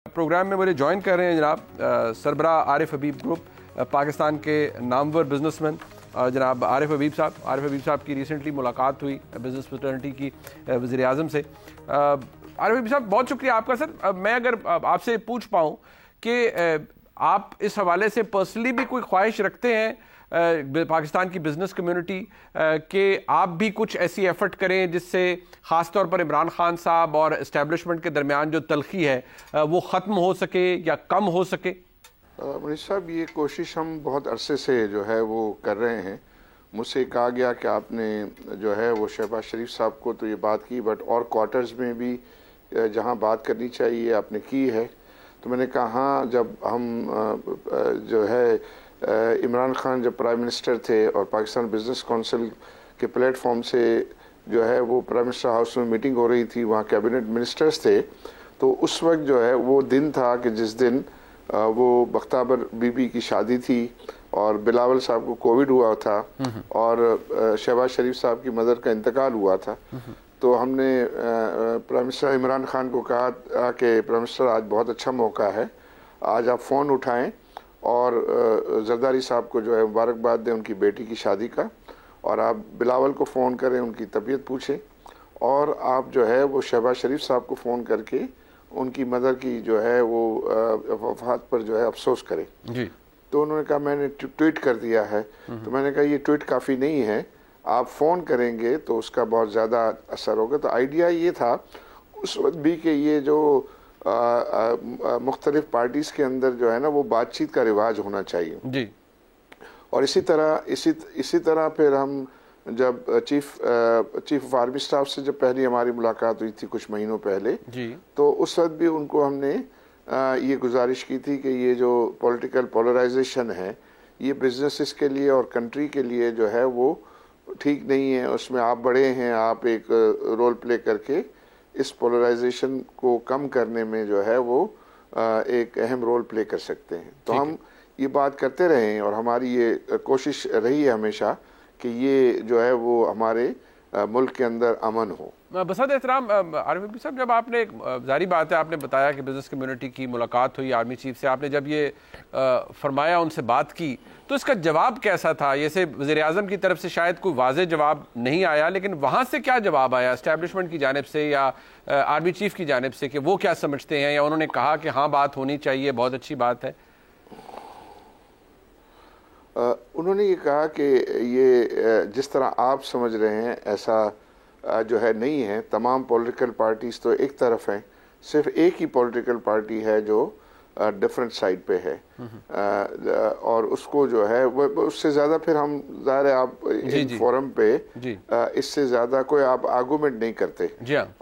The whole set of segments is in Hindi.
प्रोग्राम में मुझे ज्वाइन कर रहे हैं जनाब सरबरा आरिफ हबीब ग्रुप, पाकिस्तान के नामवर बिजनेसमैन जनाब आरिफ हबीब साहब की रिसेंटली मुलाकात हुई बिजनेस फ्रेटर्निटी की वज़ीर आज़म से। आरिफ हबीब साहब बहुत शुक्रिया आपका। सर मैं अगर आपसे पूछ पाऊँ कि आप इस हवाले से पर्सनली भी कोई ख्वाहिश रखते हैं पाकिस्तान की बिजनेस कम्युनिटी कि आप भी कुछ ऐसी एफर्ट करें जिससे ख़ास तौर पर इमरान खान साहब और इस्टेब्लिशमेंट के दरमियान जो तलखी है वो ख़त्म हो सके या कम हो सके? मनीष साहब, ये कोशिश हम बहुत अरसे से जो है वो कर रहे हैं। मुझसे कहा गया कि आपने जो है वो शहबाज शरीफ साहब को तो ये बात की, बट और क्वार्टर्स में भी जहाँ बात करनी चाहिए आपने की है। तो मैंने कहा हाँ, जब हम जो है इमरान खान जब प्राइम मिनिस्टर थे और पाकिस्तान बिजनेस काउंसिल के प्लेटफॉर्म से जो है वो प्राइम मिनिस्टर हाउस में मीटिंग हो रही थी, वहाँ कैबिनेट मिनिस्टर्स थे, तो उस वक्त जो है वो दिन था कि जिस दिन वो बख्ताबर बीबी की शादी थी और बिलावल साहब को कोविड हुआ था और शहबाज शरीफ साहब की मदर का इंतकाल हुआ था। तो हमने प्राइम मिनिस्टर इमरान खान को कहा कि प्राइम मिनिस्टर आज बहुत अच्छा मौका है, आज आप फ़ोन उठाएं और जरदारी साहब को जो है मुबारकबाद दें उनकी बेटी की शादी का, और आप बिलावल को फ़ोन करें, उनकी तबीयत पूछें, और आप जो है वो शहबाज शरीफ साहब को फ़ोन करके उनकी मदर की जो है वो वफात पर जो है अफसोस करें जी। तो उन्होंने कहा मैंने ट्वीट कर दिया है। तो मैंने कहा ये ट्वीट काफ़ी नहीं है, आप फ़ोन करेंगे तो उसका बहुत ज़्यादा असर होगा। तो आइडिया ये था उस वक्त भी कि ये जो मुख्तलिफ पार्टीज़ के अंदर जो है ना वो बातचीत का रिवाज होना चाहिए जी। और इसी तरह फिर हम जब चीफ ऑफ आर्मी स्टाफ से जब पहली हमारी मुलाकात हुई थी कुछ महीनों पहले जी, तो उस वक्त भी उनको हमने ये गुजारिश की थी कि ये जो पॉलिटिकल पोलराइजेशन है ये बिजनेसेस के लिए और कंट्री के लिए जो है वो ठीक नहीं है। उसमें आप बड़े हैं, आप एक रोल प्ले करके इस पोलराइजेशन को कम करने में जो है वो एक अहम रोल प्ले कर सकते हैं। तो हम ये बात करते रहे हैं और हमारी ये कोशिश रही है हमेशा कि ये जो है वो हमारे मुल्क के अंदर अमन हो। बसद एहतराम आरिफ साहब, जब आपने एक जारी बात है, आपने बताया कि बिजनेस कम्युनिटी की मुलाकात हुई आर्मी चीफ से, आपने जब ये फरमाया उनसे बात की तो इसका जवाब कैसा था? ये से वज़ीर आज़म की तरफ से शायद कोई वाज़ेह जवाब नहीं आया, लेकिन वहाँ से क्या जवाब आया इस्टेब्लिशमेंट की जानिब से या आर्मी चीफ की जानिब से कि वो क्या समझते हैं, या उन्होंने कहा कि हाँ बात होनी चाहिए, बहुत अच्छी बात है? उन्होंने ये कहा कि ये जिस तरह आप समझ रहे हैं ऐसा जो है नहीं है। तमाम पॉलिटिकल पार्टीज़ तो एक तरफ हैं, सिर्फ एक ही पॉलिटिकल पार्टी है जो डिफरेंट साइड पे है और उसको जो है वो उससे ज़्यादा फिर हम ज़ाहिर है आप इन फोरम पे इससे ज़्यादा कोई आप आर्गूमेंट नहीं करते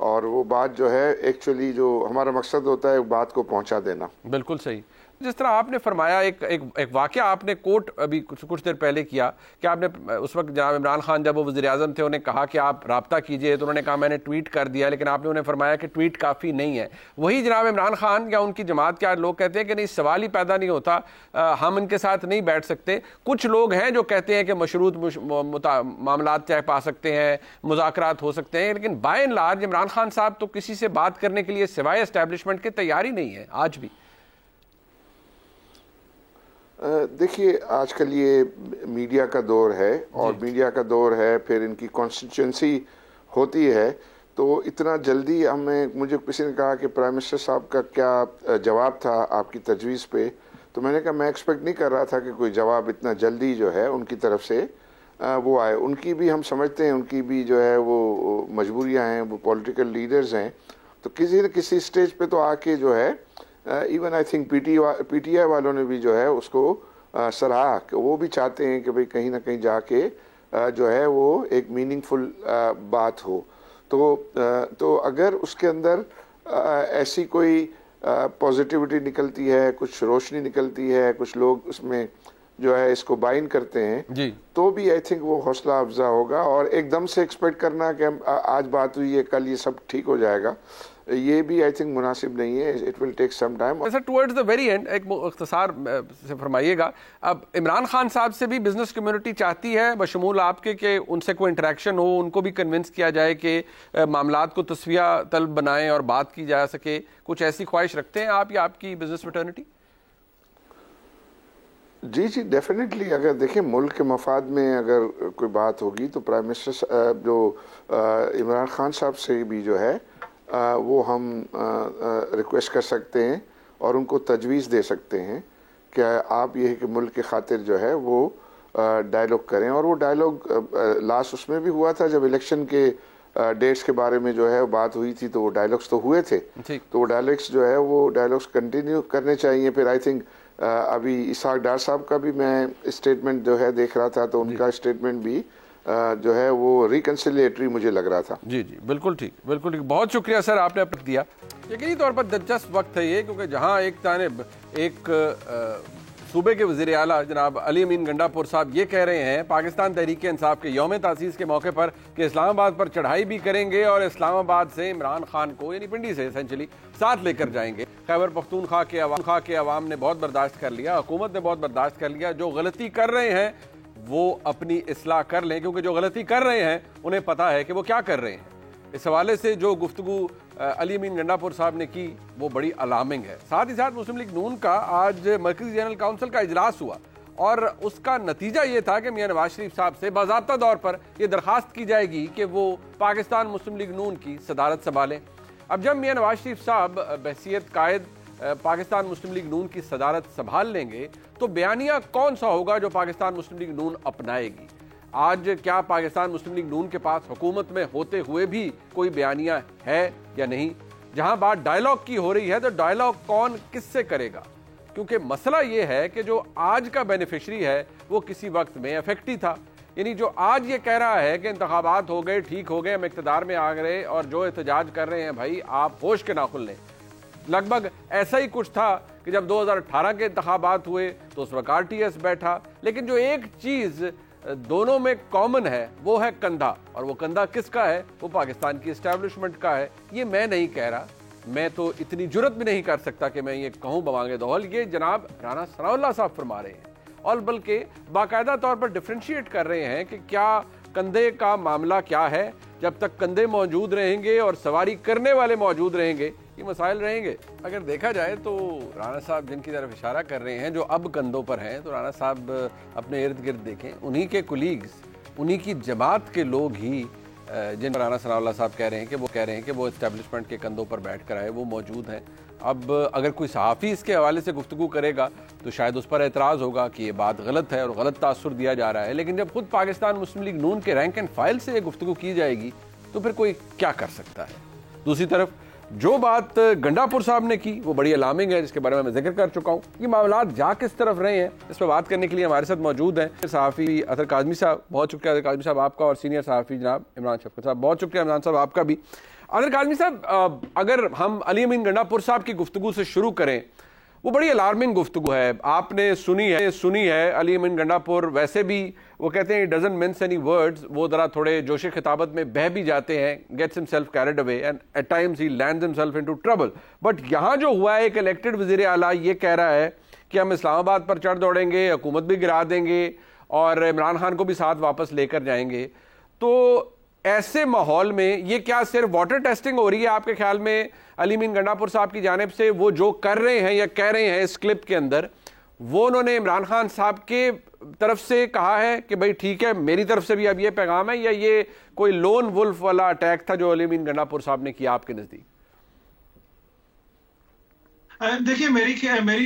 और वो बात जो है एक्चुअली जो हमारा मकसद होता है बात को पहुँचा देना। बिल्कुल सही। जिस तरह आपने फरमाया एक वाक़या आपने कोट अभी कुछ देर पहले किया कि आपने उस वक्त जनाब इमरान खान जब वो वज़ीर आज़म थे उन्हें कहा कि आप राब्ता कीजिए, तो उन्होंने कहा मैंने ट्वीट कर दिया, लेकिन आपने उन्हें फरमाया कि ट्वीट काफ़ी नहीं है। वही जनाब इमरान खान या उनकी जमात के लोग कहते हैं कि नहीं, सवाल ही पैदा नहीं होता, हम इनके साथ नहीं बैठ सकते। कुछ लोग हैं जो कहते हैं कि मशरूत मामला तय पा सकते हैं, मुज़ाकरात हो सकते हैं, लेकिन by and large Imran Khan साहब तो किसी से बात करने के लिए सिवाय एस्टेब्लिशमेंट के तैयार ही नहीं है आज भी। देखिए, आजकल ये मीडिया का दौर है और मीडिया का दौर है, फिर इनकी कॉन्स्टिट्यूंसी होती है, तो इतना जल्दी मुझे किसी ने कहा कि प्राइम मिनिस्टर साहब का क्या जवाब था आपकी तजवीज़ पे, तो मैंने कहा मैं एक्सपेक्ट नहीं कर रहा था कि कोई जवाब इतना जल्दी जो है उनकी तरफ से वो आए। उनकी भी हम समझते हैं, उनकी भी जो है वो मजबूरियाँ हैं, वो पॉलिटिकल लीडर्स हैं, तो किसी न किसी स्टेज पे तो आके जो है इवन आई थिंक पीटीआई वालों ने भी जो है उसको सराहा, वो भी चाहते हैं कि भाई कहीं ना कहीं जाके जो है वो एक मीनिंगफुल बात हो। तो अगर उसके अंदर ऐसी कोई पॉजिटिविटी निकलती है, कुछ रोशनी निकलती है, कुछ लोग उसमें जो है इसको बाइन करते हैं जी, तो भी आई थिंक वो हौसला अफजा होगा। और एकदम से एक्सपेक्ट करना कि आज बात हुई है कल ये सब ठीक हो जाएगा, ये भी आई थिंक मुनासिब नहीं है। It will take some time. Sir towards the very end एक इख्तिसार से फरमाइएगा, अब इमरान खान साहब से भी बिजनेस कम्युनिटी चाहती है बशमूल आपके कि उनसे कोई इंटरेक्शन हो, उनको भी कन्विंस किया जाए कि मामलात को तस्विया तलब बनाएं और बात की जा सके, कुछ ऐसी ख्वाहिश रखते हैं आप या आपकी बिजनेस फ्रेटर्निटी? जी जी डेफिनेटली। अगर देखिए मुल्क के मफाद में अगर कोई बात होगी तो प्राइम मिनिस्टर जो इमरान खान साहब से भी जो है वो हम रिक्वेस्ट कर सकते हैं और उनको तजवीज़ दे सकते हैं कि आप ये कि मुल्क के खातिर जो है वो डायलॉग करें। और वो डायलॉग लास्ट उसमें भी हुआ था जब इलेक्शन के डेट्स के बारे में जो है बात हुई थी, तो वो डायलॉग्स तो हुए थे। तो वो डायलॉग्स जो है वो डायलॉग्स कंटिन्यू करने चाहिए। फिर आई थिंक अभी इसहाक डार साहब का भी मैं स्टेटमेंट जो है देख रहा था, तो उनका स्टेटमेंट भी जो है वो रिकन्सिलिएटरी मुझे लग रहा था। जी जी बिल्कुल ठीक, बिल्कुल ठीक। बहुत शुक्रिया सर, आपने अपना दिया। यकीनी तौर पर दिलचस्प वक्त है ये, क्योंकि जहां एक जानिब एक सूबे के वज़ीर आला जनाब अली अमीन गंडापुर साहब ये कह रहे हैं पाकिस्तान तहरीक इंसाफ के यौम तासीस के मौके पर कि इस्लामाबाद पर चढ़ाई भी करेंगे और इस्लामाबाद से इमरान खान को यानी पिंडी से एसेंशली साथ लेकर जाएंगे। खैबर पख्तूनख्वा के अवाम ने बहुत बर्दाश्त कर लिया, हुकूमत ने बहुत बर्दाश्त कर लिया। जो गलती कर रहे हैं वो अपनी इस्लाह कर लें, क्योंकि जो गलती कर रहे हैं उन्हें पता है कि वो क्या कर रहे हैं। इस हवाले से जो गुफ्तगू अली अमीन गंडापुर साहब ने की वो बड़ी अलार्मिंग है। साथ ही साथ मुस्लिम लीग नून का आज मरकजी जनरल काउंसिल का इजलास हुआ और उसका नतीजा ये था कि मियां नवाज शरीफ साहब से बाज़ाब्ता तौर पर यह दरख्वास्त की जाएगी कि वो पाकिस्तान मुस्लिम लीग नून की सदारत संभालें। अब जब मियां नवाज शरीफ साहब बहसीयत कायद पाकिस्तान मुस्लिम लीग नून की सदारत संभाल लेंगे तो बयानिया कौन सा होगा जो पाकिस्तान मुस्लिम लीग नून अपनाएगी? आज क्या पाकिस्तान मुस्लिम लीग नून के पास हुकूमत में होते हुए भी कोई बयानिया है या नहीं? जहां बात डायलॉग की हो रही है तो डायलॉग कौन किससे करेगा? क्योंकि मसला ये है कि जो आज का बेनिफिशरी है वो किसी वक्त में अफेक्टी था। यानी जो आज ये कह रहा है कि इंतखाबात हो गए, ठीक हो गए, हम इक़्तिदार में आ गए और जो एहतजाज कर रहे हैं भाई आप होश के नाखुन लें, लगभग ऐसा ही कुछ था कि जब 2018 के इंतखाबात हुए तो उस वक्त RTS बैठा। लेकिन जो एक चीज़ दोनों में कॉमन है वो है कंधा, और वो कंधा किसका है? वो पाकिस्तान की एस्टैब्लिशमेंट का है। ये मैं नहीं कह रहा, मैं तो इतनी जुर्रत भी नहीं कर सकता कि मैं ये कहूँ बवांगे दौल, ये जनाब राना सनाउल्लाह साहब फरमा रहे हैं और बल्कि बाकायदा तौर पर डिफ्रेंशिएट कर रहे हैं कि क्या कंधे का मामला क्या है। जब तक कंधे मौजूद रहेंगे और सवारी करने वाले मौजूद रहेंगे ये मसाइल रहेंगे। अगर देखा जाए तो राना साहब जिनकी तरफ इशारा कर रहे हैं जो अब कंधों पर हैं, तो राना साहब अपने इर्द गिर्द देखें, उन्हीं के कुलीग्स, उन्हीं की जमात के लोग ही जिन राना सनाउल्लाह साहब कह रहे हैं कि वो इस्टेब्लिशमेंट के कंधों पर बैठ कर आए, वो मौजूद हैं। अब अगर कोई सहाफ़ी इसके हवाले से गुफ्तगू करेगा तो शायद उस पर एतराज़ होगा कि ये बात गलत है और गलत तासुर दिया जा रहा है। लेकिन जब खुद पाकिस्तान मुस्लिम लीग नून के रैंक एंड फाइल से ये गुफ्तगू की जाएगी तो फिर कोई क्या कर सकता है? दूसरी तरफ जो बात गंडापुर साहब ने की वो बड़ी अलार्मिंग है, जिसके बारे में मैं जिक्र कर चुका हूँ। ये मामला जा किस तरफ रहे हैं इस पर बात करने के लिए हमारे साथ मौजूद हैं सहाफ़ी अतर काज़मी साहब। बहुत शुक्रिया अतर काज़मी साहब आपका, और सीनियर सहाफ़ी जनाब इमरान शफकत साहब। बहुत शुक्रिया इमरान साहब आपका भी। अतर काज़मी साहब, अगर हम अली अमीन गंडापुर साहब की गुफ्तगू से शुरू करें, वो बड़ी अलार्मिंग गुफ्तगू है, आपने सुनी है। अली अमीन गंडापुर वैसे भी वो कहते हैं डजंट मिन्स एनी वर्ड्स, वो ज़रा थोड़े जोश खिताबत में बह भी जाते हैं, gets himself carried away and at times he lands himself into trouble. But यहाँ जो हुआ है, एक इलेक्टेड वज़ीर आला ये कह रहा है कि हम इस्लामाबाद पर चढ़ दौड़ेंगे, हुकूमत भी गिरा देंगे और इमरान खान को भी साथ वापस लेकर जाएंगे। तो ऐसे माहौल में ये क्या सिर्फ वाटर टेस्टिंग हो रही है आपके ख्याल में अली अमीन गंडापुर साहब की जानिब से? वो जो कर रहे हैं या कह रहे हैं इस क्लिप के अंदर, वो उन्होंने इमरान खान साहब के तरफ से कहा है कि भाई ठीक है मेरी तरफ से भी अब ये पैगाम है, या ये कोई लोन वुल्फ वाला अटैक था जो अली अमीन गंडापुर साहब ने किया आपके नजदीक? देखिए मेरी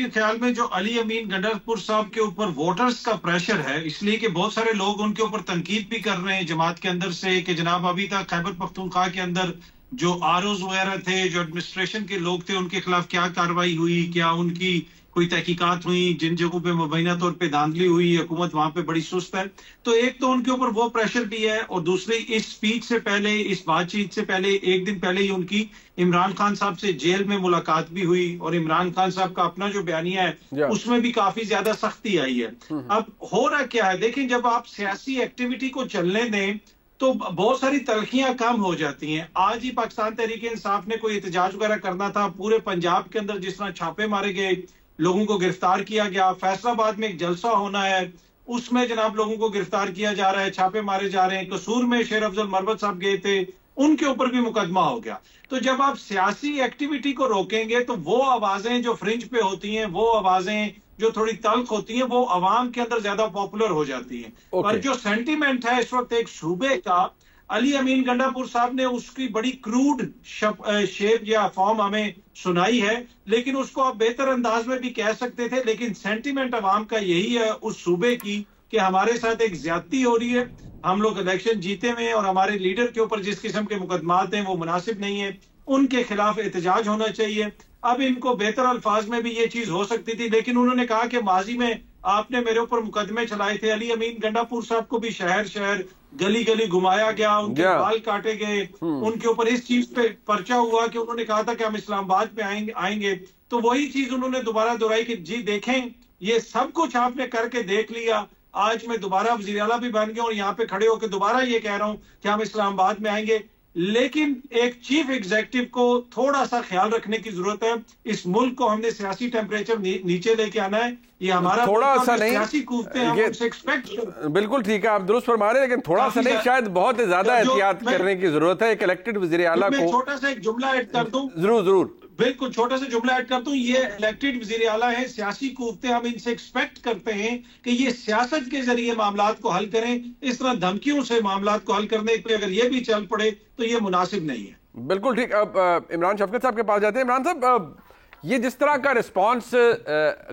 ख्याल में जो अली अमीन गंडापुर साहब के ऊपर वोटर्स का प्रेशर है, इसलिए कि बहुत सारे लोग उनके ऊपर तनकीद भी कर रहे हैं जमात के अंदर से कि जनाब अभी तक खैबर पख्तूनख्वा के अंदर जो आरओज वगैरह थे, जो एडमिनिस्ट्रेशन के लोग थे, उनके खिलाफ क्या कार्रवाई हुई, क्या उनकी कोई तहकीकात हुई, जिन जगहों पे मुबैना तौर पे धांधली हुई, हुकूमत वहां पे बड़ी सुस्त है। तो एक तो उनके ऊपर वो प्रेशर भी है, और दूसरी इस स्पीच से पहले, इस बातचीत से पहले एक दिन पहले ही उनकी इमरान खान साहब से जेल में मुलाकात भी हुई, और इमरान खान साहब का अपना जो बयानिया है उसमें भी काफी ज्यादा सख्ती आई है। अब हो रहा क्या है, देखिए जब आप सियासी एक्टिविटी को चलने दें तो बहुत सारी तलखियां कम हो जाती हैं। आज ही पाकिस्तान तहरीक इंसाफ ने कोई एहतजाज वगैरह करना था, पूरे पंजाब के अंदर जिस तरह छापे मारे गए, लोगों को गिरफ्तार किया गया। फैसलाबाद में एक जलसा होना है, उसमें जनाब लोगों को गिरफ्तार किया जा रहा है, छापे मारे जा रहे हैं। कसूर में शेर अफजल मरवत साहब गए थे, उनके ऊपर भी मुकदमा हो गया। तो जब आप सियासी एक्टिविटी को रोकेंगे तो वो आवाजें जो फ्रिंज पे होती हैं, वो आवाजें जो थोड़ी तल्ख होती हैं, वो अवाम के अंदर ज्यादा पॉपुलर हो जाती हैं। पर जो सेंटीमेंट है इस वक्त एक सूबे का, अली अमीन गंडापुर साहब ने उसकी बड़ी क्रूड शेप या फॉर्म हमें सुनाई है, लेकिन उसको आप बेहतर अंदाज में भी कह सकते थे। लेकिन सेंटीमेंट अवाम का यही है उस सूबे की कि हमारे साथ एक ज्यादती हो रही है, हम लोग इलेक्शन जीते हुए हैं और हमारे लीडर के ऊपर जिस किस्म के मुकदमात हैं वो मुनासिब नहीं है, उनके खिलाफ एहतजाज होना चाहिए। अब इनको बेहतर अल्फाज में भी ये चीज हो सकती थी, लेकिन उन्होंने कहा कि माजी में आपने मेरे ऊपर मुकदमे चलाए थे। अली अमीन गंडापुर साहब को भी शहर शहर गली गली घुमाया गया, उनके बाल काटे गए, उनके ऊपर इस चीज पे पर्चा हुआ कि उन्होंने कहा था कि हम इस्लामाबाद पे आएंगे। तो वही चीज उन्होंने दोबारा दोहराई कि जी देखें, ये सब कुछ आपने करके देख लिया, आज मैं दोबारा वजीर आला भी बन गया और यहाँ पे खड़े होकर दोबारा ये कह रहा हूं कि हम इस्लामाबाद में आएंगे। लेकिन एक चीफ एग्जीक्यूटिव को थोड़ा सा ख्याल रखने की जरूरत है। इस मुल्क को हमने सियासी टेम्परेचर नीचे लेके आना है। ये हमारा थोड़ा सा नहीं, सियासी कूदते हैं, हम उनसे एक्सपेक्ट। बिल्कुल ठीक है, आप दुरुस्त फरमा रहे हैं, लेकिन थोड़ा सा नहीं, शायद बहुत ज्यादा एहतियात करने की जरूरत है। एक इलेक्टेड वजीर आला को छोटा सा एक जुमला ऐड कर दूं, जरूर बिल्कुल छोटा सा जुमला ऐड करता हूं। ये इलेक्टेड वजीर आला है, सियासी कूदते, हम इनसे एक्सपेक्ट करते हैं कि ये सियासत के जरिए मामलात को हल करें। इस तरह धमकियों से मामलात को हल करने के लिए अगर ये भी चल पड़े तो ये मुनासिब नहीं है। बिल्कुल ठीक। अब इमरान शफकत साहब के पास जाते हैं। इमरान साहब, ये जिस तरह का रिस्पॉन्स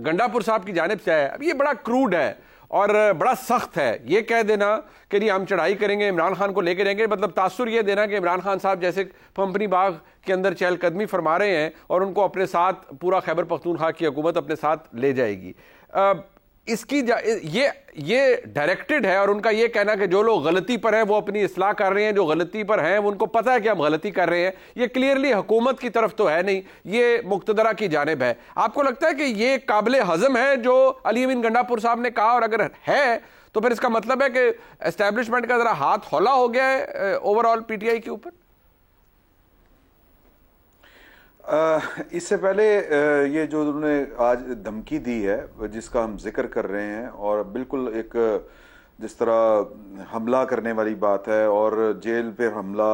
गंडापुर साहब की जानिब से है, अब ये बड़ा क्रूड है और बड़ा सख्त है। ये कह देना कि नहीं हम चढ़ाई करेंगे, इमरान खान को लेकर रहेंगे, मतलब तासुर ये देना कि इमरान खान साहब जैसे कंपनी बाग के अंदर चहलकदमी फरमा रहे हैं और उनको अपने साथ पूरा खैबर पख्तूनख्वा की हुकूमत अपने साथ ले जाएगी। इसकी ये डायरेक्टेड है और उनका ये कहना कि जो लोग गलती पर हैं वो अपनी इस्लाह कर रहे हैं, जो गलती पर हैं उनको पता है कि हम गलती कर रहे हैं। ये क्लियरली हुकूमत की तरफ तो है नहीं, ये मुक्तदरा की जानिब है। आपको लगता है कि ये काबिल हजम है जो अली अमीन गंडापुर साहब ने कहा, और अगर है तो फिर इसका मतलब है कि एस्टैब्लिशमेंट का जरा हाथ हौला हो गया है ओवरऑल पीटीआई के ऊपर? इससे पहले ये जो उन्होंने आज धमकी दी है जिसका हम जिक्र कर रहे हैं, और बिल्कुल एक जिस तरह हमला करने वाली बात है और जेल पे हमला,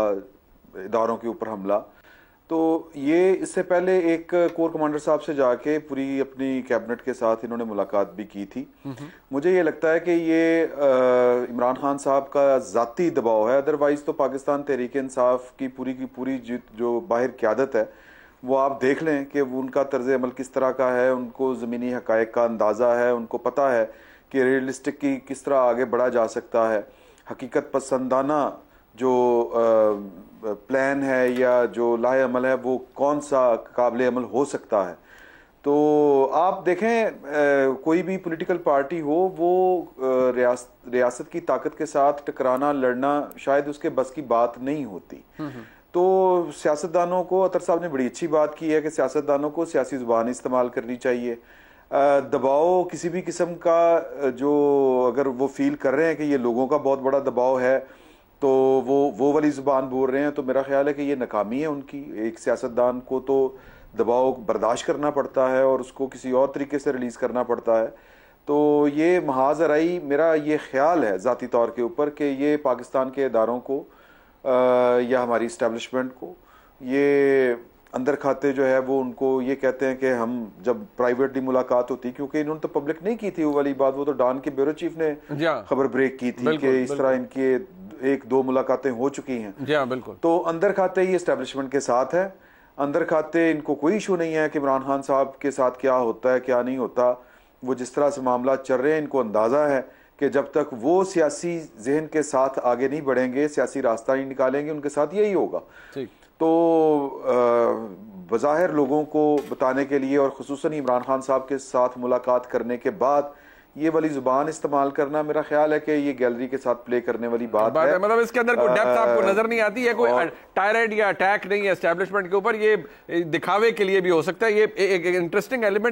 इदारों के ऊपर हमला, तो ये इससे पहले एक कोर कमांडर साहब से जाके पूरी अपनी कैबिनेट के साथ इन्होंने मुलाकात भी की थी। मुझे ये लगता है कि ये इमरान खान साहब का ज़ाती दबाव है, अदरवाइज तो पाकिस्तान तहरीक इंसाफ की पूरी जो बाहर क़यादत है वो आप देख लें कि उनका तर्ज अमल किस तरह का है, उनको ज़मीनी हक़ाइक़ का अंदाज़ा है, उनको पता है कि रियलिस्टिक की किस तरह आगे बढ़ा जा सकता है, हकीकत पसंदाना जो प्लान है या जो लाहे अमल है वो कौन सा काबिल अमल हो सकता है। तो आप देखें कोई भी पॉलिटिकल पार्टी हो वो रियासत की ताकत के साथ टकराना, लड़ना शायद उसके बस की बात नहीं होती। तो सियासतदानों को, अतर साहब ने बड़ी अच्छी बात की है कि सियासतदानों को सियासी ज़ुबान इस्तेमाल करनी चाहिए। दबाव किसी भी किस्म का जो अगर वो फील कर रहे हैं कि ये लोगों का बहुत बड़ा दबाव है तो वो वाली ज़ुबान बोल रहे हैं, तो मेरा ख्याल है कि ये नाकामी है उनकी। एक सियासतदान को तो दबाव बर्दाश्त करना पड़ता है और उसको किसी और तरीके से रिलीज़ करना पड़ता है। तो ये महाज अराई मेरा ये ख्याल है ज़ाती तौर के ऊपर कि ये पाकिस्तान के इदारों को या हमारी इस्टेब्लिशमेंट को ये अंदर खाते जो है वो उनको ये कहते हैं कि हम जब प्राइवेटली मुलाकात होती, क्योंकि इन्होंने तो पब्लिक नहीं की थी वो वाली बात, वो तो डॉन के ब्यूरो चीफ ने खबर ब्रेक की थी कि इस तरह इनकी 1-2 मुलाकातें हो चुकी हैं। बिल्कुल। तो अंदर खाते ही इस्टेब्लिशमेंट के साथ है, अंदर खाते इनको कोई इशू नहीं है कि इमरान खान साहब के साथ क्या होता है क्या नहीं होता। वो जिस तरह से मामला चल रहे हैं इनको अंदाज़ा है कि जब तक वो सियासी जहन के साथ आगे नहीं बढ़ेंगे, सियासी रास्ता नहीं निकालेंगे, उनके साथ यही होगा। तो बज़ाहिर लोगों को बताने के लिए और ख़ुसूसन इमरान खान साहब के साथ मुलाकात करने के बाद ये वाली ज़ुबान इस्तेमाल करना, मेरा ख्याल है कि ये गैलरी के साथ प्ले करने वाली बात है। मतलब इसके अंदर कोई डेप्थ आपको नजर नहीं आती है, कोई टायरेट या अटैक नहीं है एस्टैब्लिशमेंट के ऊपर, ये दिखावे के लिए भी हो सकता है। ये एक इंटरेस्टिंग एलिमेंट